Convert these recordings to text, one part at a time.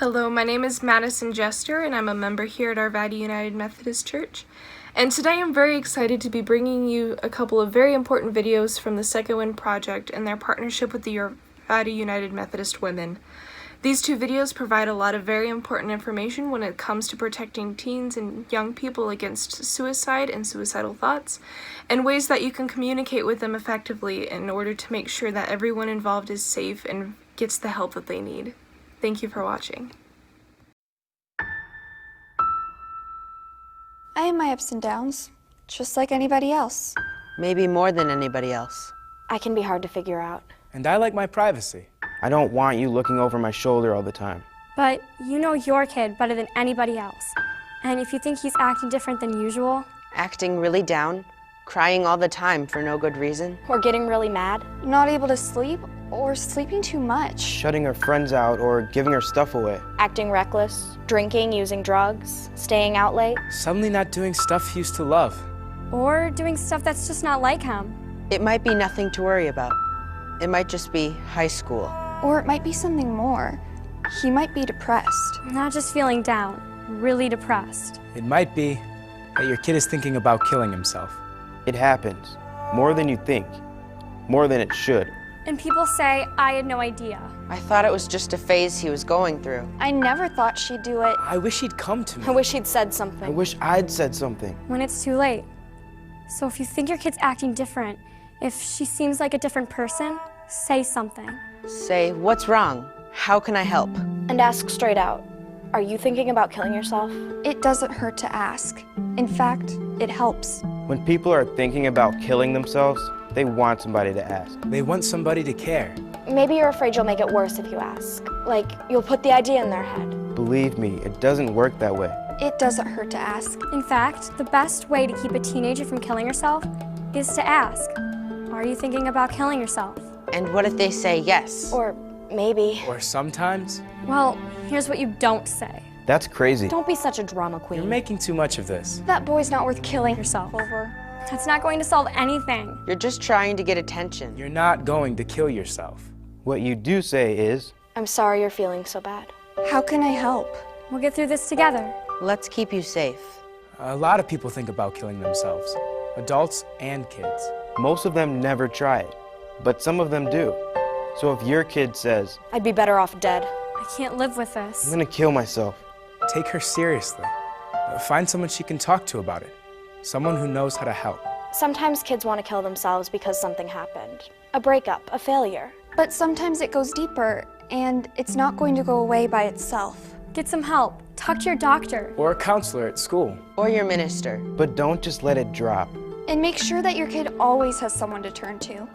Hello, my name is Madison Jester, and I'm a member here at Arvada United Methodist Church. And today I'm very excited to be bringing you a couple of very important videos from the Second Wind Project and their partnership with the Arvada United Methodist Women. These two videos provide a lot of very important information when it comes to protecting teens and young people against suicide and suicidal thoughts, and ways that you can communicate with them effectively in order to make sure that everyone involved is safe and gets the help that they need. Thank you for watching. I have my ups and downs, just like anybody else. Maybe more than anybody else. I can be hard to figure out. And I like my privacy. I don't want you looking over my shoulder all the time. But you know your kid better than anybody else. And if you think he's acting different than usual... Acting really down, crying all the time for no good reason. Or getting really mad. Not able to sleep, or sleeping too much. Shutting her friends out or giving her stuff away. Acting reckless, drinking, using drugs, staying out late. Suddenly not doing stuff he used to love. Or doing stuff that's just not like him. It might be nothing to worry about. It might just be high school. Or it might be something more. He might be depressed. Not just feeling down, really depressed. It might be that your kid is thinking about killing himself. It happens. More than you think. More than it should. And people say, I had no idea. I thought it was just a phase he was going through. I never thought she'd do it. I wish he'd come to me. I wish he'd said something. I wish I'd said something. When it's too late. So if you think your kid's acting different, if she seems like a different person, say something. Say, what's wrong? How can I help? And ask straight out. Are you thinking about killing yourself? It doesn't hurt to ask. In fact, it helps. When people are thinking about killing themselves, they want somebody to ask. They want somebody to care. Maybe you're afraid you'll make it worse if you ask. Like, you'll put the idea in their head. Believe me, it doesn't work that way. It doesn't hurt to ask. In fact, the best way to keep a teenager from killing herself is to ask, are you thinking about killing yourself? And what if they say yes? Or maybe. Or sometimes, Well, here's what you don't say. That's crazy. Don't be such a drama queen. you're making too much of this. That boy's not worth killing Yourself. over. That's not going to solve anything. You're just trying to get attention. You're not going to kill yourself. What you do say is, I'm sorry you're feeling so bad. How can I help? We'll get through this together. Let's keep you safe. A lot of people think about killing themselves. Adults and kids. most of them never try it, but some of them do. So if your kid says, I'd be better off dead. I can't live with this. I'm gonna kill myself, Take her seriously. Find someone she can talk to about it. Someone who knows how to help. Sometimes kids want to kill themselves because something happened. A breakup, a failure. But sometimes it goes deeper, and it's not going to go away by itself. Get some help. Talk to your doctor. Or a counselor at school. Or your minister. but don't just let it drop. And make sure that your kid always has someone to turn to.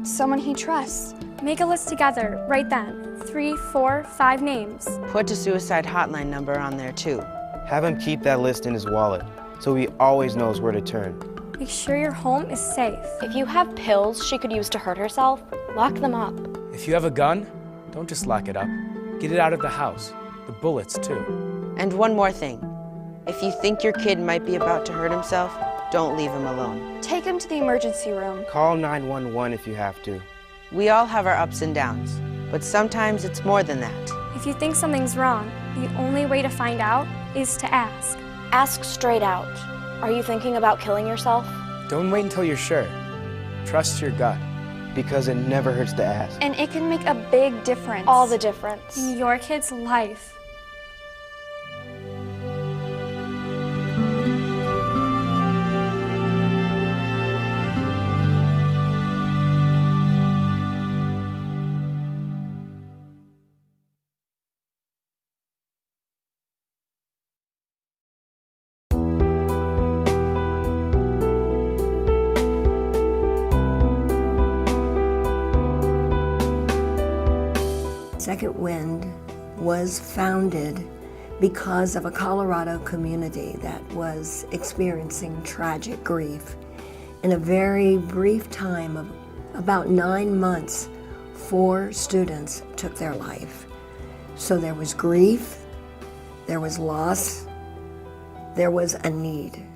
Someone he trusts. Make a list together, right then. 3, 4, 5 names. Put a suicide hotline number on there too. Have him keep that list in his wallet, so he always knows where to turn. Make sure your home is safe. If you have pills she could use to hurt herself, lock them up. If you have a gun, don't just lock it up. Get it out of the house. The bullets, too. And one more thing. If you think your kid might be about to hurt himself, don't leave him alone. Take him to the emergency room. Call 911 if you have to. We all have our ups and downs, but sometimes it's more than that. If you think something's wrong, the only way to find out is to ask. Ask straight out. Are you thinking about killing yourself? Don't wait until you're sure. Trust your gut. Because it never hurts to ask. And it can make a big difference. All the difference. In your kid's life. Second Wind was founded because of a Colorado community that was experiencing tragic grief. In a very brief time of about 9 months, 4 students took their life. So there was grief, there was loss, there was a need.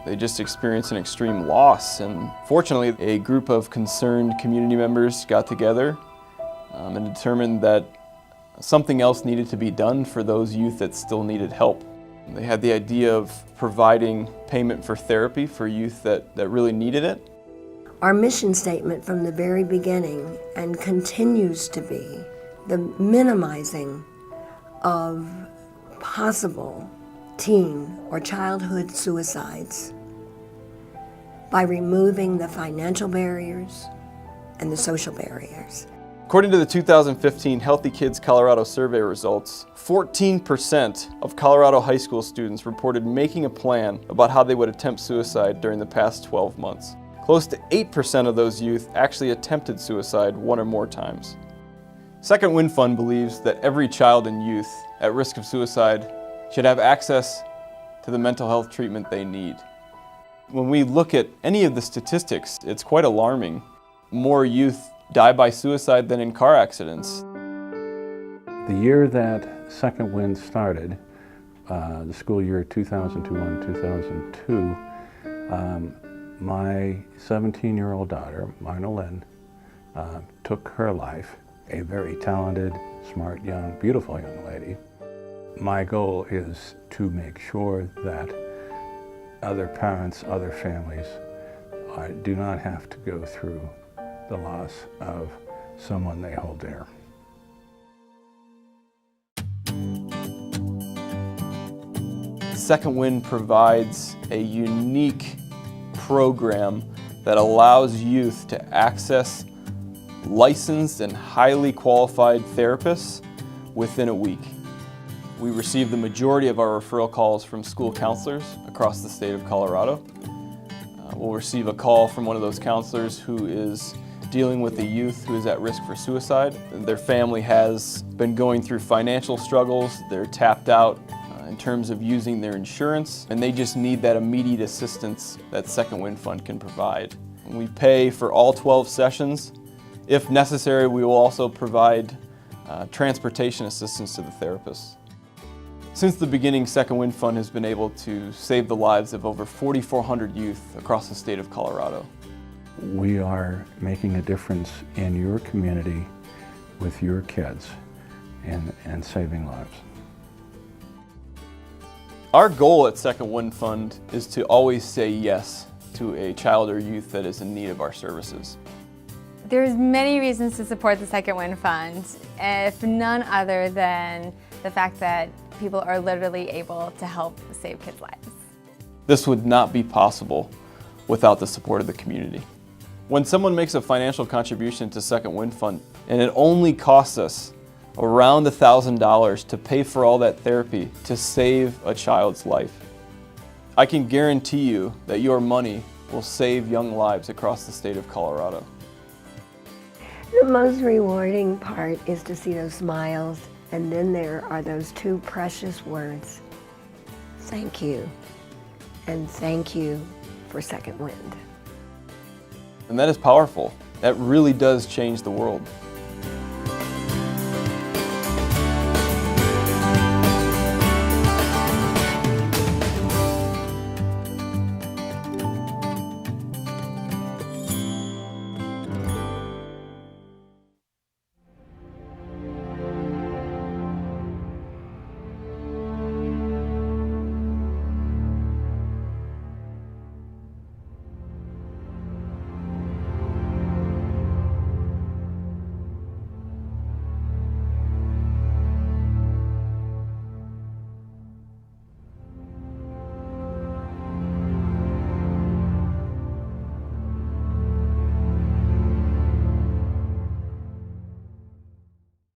They just experienced an extreme loss, and fortunately a group of concerned community members got together and determined that something else needed to be done for those youth that still needed help. They had the idea of providing payment for therapy for youth that really needed it. Our mission statement from the very beginning, and continues to be, the minimizing of possible teen or childhood suicides by removing the financial barriers and the social barriers. According to the 2015 Healthy Kids Colorado survey results, 14% of Colorado high school students reported making a plan about how they would attempt suicide during the past 12 months. Close to 8% of those youth actually attempted suicide one or more times. Second Wind Fund believes that every child and youth at risk of suicide should have access to the mental health treatment they need. When we look at any of the statistics, it's quite alarming. More youth die by suicide than in car accidents. The year that Second Wind started, the school year 2001-2002, my 17-year-old daughter, Marna Lynn, took her life, a very talented, smart, young, beautiful young lady. My goal is to make sure that other parents, other families do not have to go through the loss of someone they hold dear. Second Wind provides a unique program that allows youth to access licensed and highly qualified therapists within a week. We receive the majority of our referral calls from school counselors across the state of Colorado. We'll receive a call from one of those counselors who is dealing with a youth who is at risk for suicide. Their family has been going through financial struggles, they're tapped out in terms of using their insurance, and they just need that immediate assistance that Second Wind Fund can provide. We pay for all 12 sessions. If necessary, we will also provide transportation assistance to the therapists. Since the beginning, Second Wind Fund has been able to save the lives of over 4,400 youth across the state of Colorado. We are making a difference in your community with your kids and saving lives. Our goal at Second Wind Fund is to always say yes to a child or youth that is in need of our services. There's many reasons to support the Second Wind Fund, if none other than the fact that people are literally able to help save kids' lives. This would not be possible without the support of the community. When someone makes a financial contribution to Second Wind Fund, and it only costs us around $1,000 to pay for all that therapy to save a child's life, I can guarantee you that your money will save young lives across the state of Colorado. The most rewarding part is to see those smiles, and then there are those two precious words, thank you, and thank you for Second Wind. And that is powerful. That really does change the world.